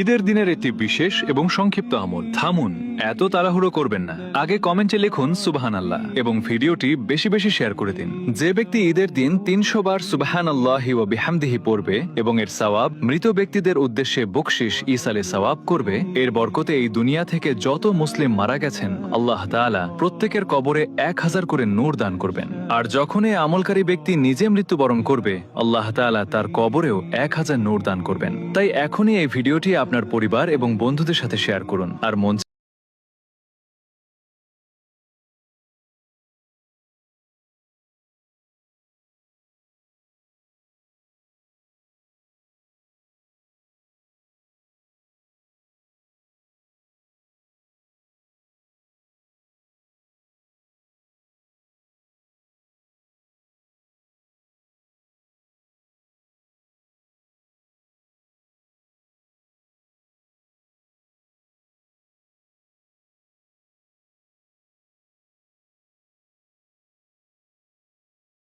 ঈদের দিনের একটি বিশেষ এবং সংক্ষিপ্ত আমল। থামুন, এত তাড়াহুড়ো করবেন না। আগে কমেন্টে লিখুন সুবহানাল্লাহ এবং ভিডিওটি বেশি বেশি শেয়ার করে দিন। যে ব্যক্তি ঈদের দিন 300 বার সুবহানাল্লাহি ওয়া বিহামদিহি পড়বে এবং এর সওয়াব মৃত ব্যক্তিদের উদ্দেশ্যে বকশিশ ইসালে সওয়াব করবে, এর বরকতে এই দুনিয়া থেকে যত মুসলিম মারা গেছেন আল্লাহ তাআলা প্রত্যেকের কবরে 1000 করে নূর দান করবেন। আর যখন এই আমলকারী ব্যক্তি নিজে মৃত্যুবরণ করবে, আল্লাহ তাআলা তার কবরেও 1000 নূর দান করবেন। তাই এখনই এই ভিডিওটি আপনার পরিবার এবং বন্ধুদের সাথে শেয়ার করুন। আর মন